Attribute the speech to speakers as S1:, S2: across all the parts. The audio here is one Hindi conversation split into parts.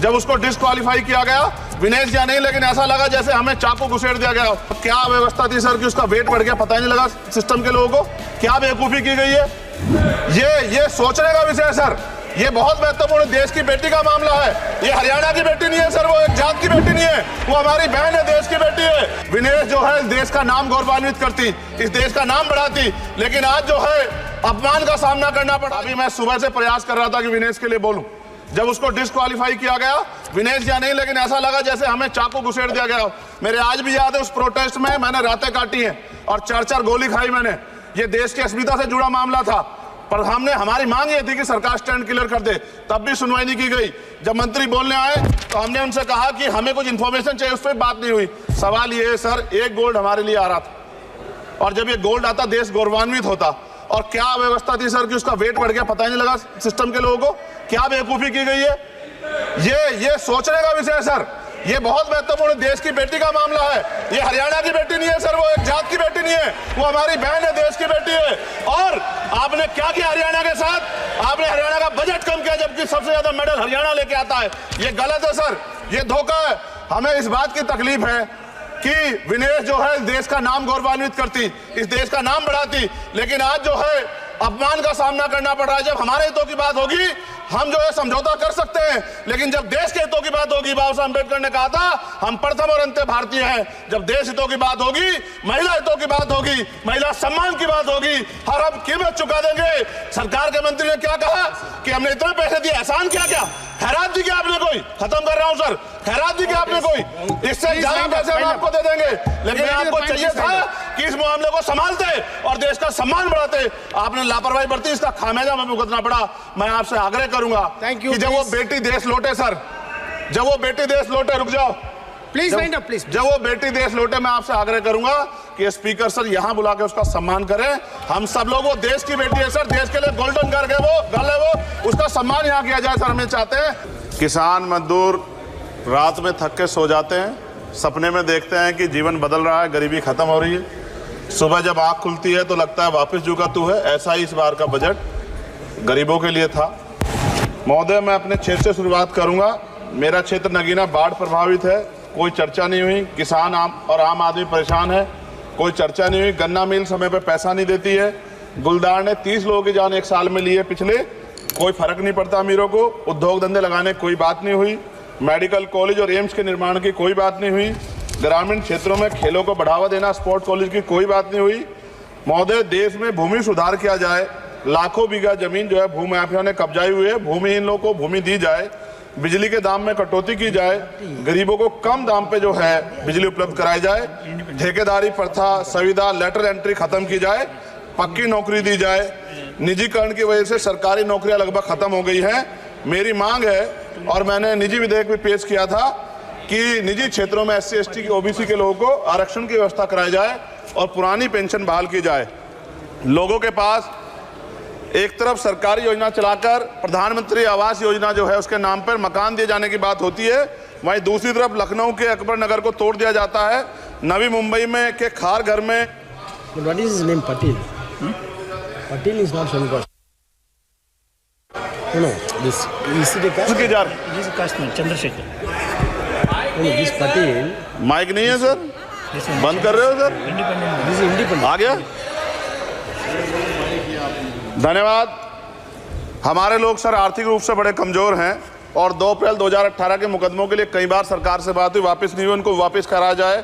S1: जब उसको डिस्क्वालीफाई किया गया, विनेश या नहीं, लेकिन ऐसा लगा जैसे हमें चाकू घुसेड़ दिया गया। क्या व्यवस्था थी सर कि उसका वेट बढ़ गया, पता ही नहीं लगा सिस्टम के लोगों को। क्या बेवकूफी की गई है, ये सोचने का विषय है सर। ये बहुत महत्वपूर्ण देश की बेटी का मामला है। ये हरियाणा की बेटी नहीं है सर, वो एक जात की बेटी नहीं है, वो हमारी बहन है, देश की बेटी है। विनेश जो है देश का नाम गौरवान्वित करती, इस देश का नाम बढ़ाती, लेकिन आज जो है अपमान का सामना करना पड़ा। अभी मैं सुबह से प्रयास कर रहा था कि विनेश के लिए बोलूं। जब उसको डिस्क्वालीफाई किया गया, विनेश या नहीं, लेकिन ऐसा लगा जैसे हमें चाकू घुसेड़ दिया गया। मेरे आज भी याद है उस प्रोटेस्ट में मैंने रातें काटी हैं और 4-4 गोली खाई मैंने। ये देश की अस्मिता से जुड़ा मामला था, पर हमारी मांग ये थी कि सरकार स्टैंड क्लियर कर दे, तब भी सुनवाई नहीं की गई। जब मंत्री बोलने आए तो हमने उनसे कहा कि हमें कुछ इंफॉर्मेशन चाहिए, उस पर बात नहीं हुई। सवाल ये है सर, एक गोल्ड हमारे लिए आ रहा था और जब ये गोल्ड आता देश गौरवान्वित होता। और क्या व्यवस्था थी सर कि उसका वेट बढ़ गया, पता ही नहीं लगा सिस्टम के लोगों को। क्या बेवकूफी की गई है, ये सोचने का विषय है सर। ये बहुत महत्वपूर्ण देश की बेटी का मामला है। ये हरियाणा की बेटी नहीं है सर, वो एक जात की बेटी नहीं है, वो हमारी बहन है, देश की बेटी है। और आपने क्या किया हरियाणा के साथ? आपने हरियाणा का बजट कम किया, जबकि सबसे ज्यादा मेडल हरियाणा लेके आता है। ये गलत है सर, ये धोखा है। हमें इस बात की तकलीफ है कि विनेश जो है देश का नाम गौरवान्वित करती, इस देश का नाम बढ़ाती, लेकिन आज जो है अपमान का सामना करना पड़ रहा है। जब हमारे हितों की बात होगी हम जो है समझौता कर सकते हैं, लेकिन जब देश के हितों की बात होगी, बाबा साहब अम्बेडकर ने कहा था हम प्रथम और अंत्य भारतीय हैं। जब देश हितों की बात होगी, महिला हितों की बात होगी, महिला सम्मान की बात होगी, हर हम कीमत चुका देंगे। सरकार के मंत्री ने क्या कहा कि हमने इतने पैसे दिए, एहसान क्या खैरात दी क्या आपने कोई? खत्म कर रहा हूं सर, खैरात दी क्या आपने कोई? इससे ज्यादा पैसे हम आपको दे देंगे, लेकिन आपको चाहिए था कि इस मामले को संभालते और देश का सम्मान बढ़ाते। आपने लापरवाही बरती, इसका खामियाजा हमें भुगतना पड़ा। मैं आपसे आग्रह करूंगा कि जब वो बेटी देश लौटे सर, जब वो बेटी देश लौटे, रुक जाओ प्लीज, प्लीज, जब वो बेटी देश लौटे, मैं आपसे आग्रह करूंगा कि स्पीकर सर यहां बुला के उसका सम्मान करें। हम सब लोग, वो देश की बेटी है सर, देश के लिए गोल्डन गर्ल है वो, उसका सम्मान यहां किया जाए सर, हमें चाहते हैं। किसान मजदूर रात में थक के सो जाते हैं, सपने में देखते हैं कि जीवन बदल रहा है, गरीबी खत्म हो रही है। सुबह जब आंख खुलती है तो लगता है वापस झुका तू है। ऐसा ही इस बार का बजट गरीबों के लिए था। महोदय, मैं अपने क्षेत्र से शुरुआत करूंगा। मेरा क्षेत्र नगीना बाढ़ प्रभावित है, कोई चर्चा नहीं हुई। किसान और आम आदमी परेशान है, कोई चर्चा नहीं हुई। गन्ना मिल समय पर पैसा नहीं देती है। गुलदार ने 30 लोगों की जान एक साल में ली है पिछले, कोई फर्क नहीं पड़ता अमीरों को। उद्योग धंधे लगाने कोई बात नहीं हुई। मेडिकल कॉलेज और एम्स के निर्माण की कोई बात नहीं हुई। ग्रामीण क्षेत्रों में खेलों को बढ़ावा देना, स्पोर्ट्स कॉलेज की कोई बात नहीं हुई। महोदय, देश में भूमि सुधार किया जाए, लाखों बीघा जमीन जो है भूमाफियाओं ने कब्जाई हुई है, भूमिहीन लोगों को भूमि दी जाए, बिजली के दाम में कटौती की जाए, गरीबों को कम दाम पे जो है बिजली उपलब्ध कराई जाए, ठेकेदारी प्रथा, संविदा, लेटर एंट्री खत्म की जाए, पक्की नौकरी दी जाए। निजीकरण की वजह से सरकारी नौकरियां लगभग खत्म हो गई हैं। मेरी मांग है, और मैंने निजी विधेयक भी पेश किया था, कि निजी क्षेत्रों में SC ST OBC के लोगों को आरक्षण की व्यवस्था कराई जाए और पुरानी पेंशन बहाल की जाए। लोगों के पास एक तरफ सरकारी योजना चलाकर प्रधानमंत्री आवास योजना जो है उसके नाम पर मकान दिए जाने की बात होती है, वहीं दूसरी तरफ लखनऊ के अकबर नगर को तोड़ दिया जाता है। नवी मुंबई में के खार घर में
S2: What is his name? Patil. Patil is not from caste. No, this is the caste.
S1: उसकी जार
S3: This is Kashmir, Chandrasekhar.
S2: No, this Patil.
S1: Mike नहीं है सर, बंद कर रहे हो sir?
S3: Independent.
S2: This is independent.
S1: आ गया, धन्यवाद। हमारे लोग सर आर्थिक रूप से बड़े कमजोर हैं और 2 अप्रैल 2018 के मुकदमों के लिए कई बार सरकार से बात हुई, वापस नहीं हुई। उनको वापस कराया जाए।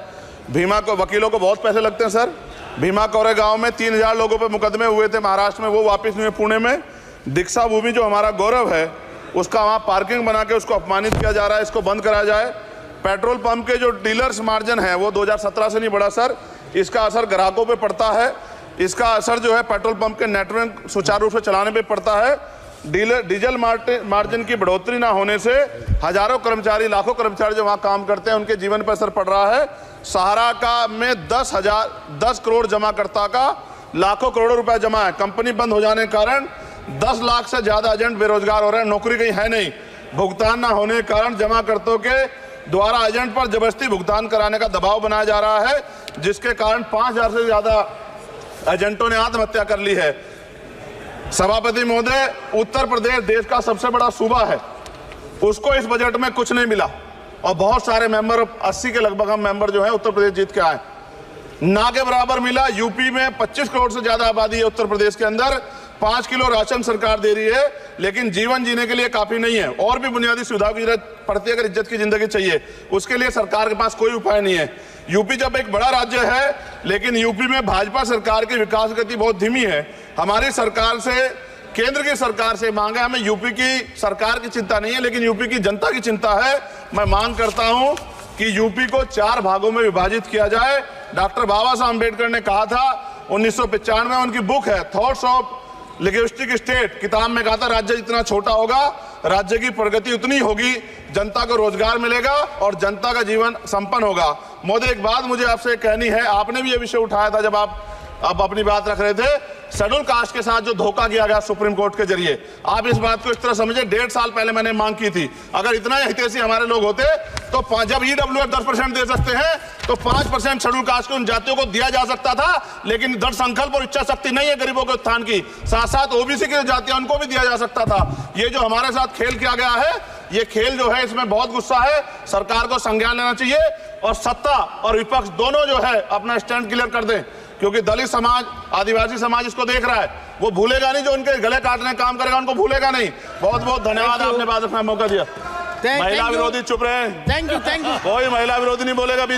S1: भीमा को वकीलों को बहुत पैसे लगते हैं सर। भीमा कोरे गांव में 3000 लोगों पे मुकदमे हुए थे महाराष्ट्र में, वो वापस नहीं हुए। पुणे में दीक्षा भूमि जो हमारा गौरव है, उसका वहाँ पार्किंग बना के उसको अपमानित किया जा रहा है, इसको बंद कराया जाए। पेट्रोल पंप के जो डीलर्स मार्जिन है वो 2017 से नहीं बढ़ा सर, इसका असर ग्राहकों पे पड़ता है। इसका असर जो है पेट्रोल पंप के नेटवर्क सुचारू रूप से चलाने पे पड़ता है। डीजल मार्जिन की बढ़ोतरी ना होने से हजारों कर्मचारी, लाखों कर्मचारी जो वहाँ काम करते हैं उनके जीवन पर असर पड़ रहा है। सहारा का में 10 करोड़ जमाकर्ता का लाखों करोड़ों रुपए जमा है। कंपनी बंद हो जाने के कारण 10 लाख से ज्यादा एजेंट बेरोजगार हो रहे हैं, नौकरी कहीं है नहीं। भुगतान ना होने के कारण जमाकर्ताओं के द्वारा एजेंट पर जबरदस्ती भुगतान कराने का दबाव बनाया जा रहा है, जिसके कारण 5000 से ज्यादा एजेंटों ने आत्महत्या कर ली है। सभापति महोदय, उत्तर प्रदेश देश का सबसे बड़ा सूबा है। उसको इस बजट में कुछ नहीं मिला। और बहुत सारे मेंबर, 80 के लगभग हम मेंबर जो है उत्तर प्रदेश जीत के आए, ना के बराबर मिला। यूपी में 25 करोड़ से ज्यादा आबादी है उत्तर प्रदेश के अंदर, 5 किलो राशन सरकार दे रही है, लेकिन जीवन जीने के लिए काफी नहीं है। और भी बुनियादी सुविधाओं की जरूरत पड़ती है अगर इज्जत की जिंदगी चाहिए, उसके लिए सरकार के पास कोई उपाय नहीं है। यूपी जब एक बड़ा राज्य है, लेकिन यूपी में भाजपा सरकार की विकास गति बहुत धीमी है। हमारी सरकार से, केंद्र की सरकार से मांग है, हमें यूपी की सरकार की चिंता नहीं है, लेकिन यूपी की जनता की चिंता है। मैं मांग करता हूं कि यूपी को 4 भागों में विभाजित किया जाए। डॉक्टर बाबा साहब अम्बेडकर ने कहा था 1995 में, उनकी बुक है थॉट्स ऑफ लिंग्विस्टिक स्टेट, किताब में कहा था राज्य जितना छोटा होगा राज्य की प्रगति उतनी होगी, जनता को रोजगार मिलेगा और जनता का जीवन संपन्न होगा। मोदी, एक बात मुझे आपसे कहनी है, आपने भी ये विषय उठाया था जब आप अपनी बात रख रहे थे, शेड्यूल कास्ट के साथ जो धोखा किया गया सुप्रीम कोर्ट के जरिए, आप इस बात को इस तरह समझे, 1.5 साल पहले मैंने मांग की थी, अगर इतना हितैषी हमारे लोग होते तो जब EWF 10% दे सकते हैं तो 5% शेड्यूल कास्ट के उन जातियों को दिया जा सकता था, लेकिन दृढ़ संकल्प और इच्छा शक्ति नहीं है गरीबों के उत्थान की। साथ साथ ओबीसी की जातियां उनको भी दिया जा सकता था। ये जो हमारे साथ खेल किया गया है, ये खेल जो है इसमें बहुत गुस्सा है, सरकार को संज्ञान लेना चाहिए और सत्ता और विपक्ष दोनों जो है अपना स्टैंड क्लियर कर दें, क्योंकि दलित समाज, आदिवासी समाज इसको देख रहा है, वो भूलेगा नहीं, जो उनके गले काटने काम करेगा उनको भूलेगा नहीं। बहुत बहुत धन्यवाद, आपने बात रखने का मौका दिया। महिला विरोधी चुप रहे,
S2: Thank you.
S1: कोई महिला विरोधी नहीं बोलेगा बीच में।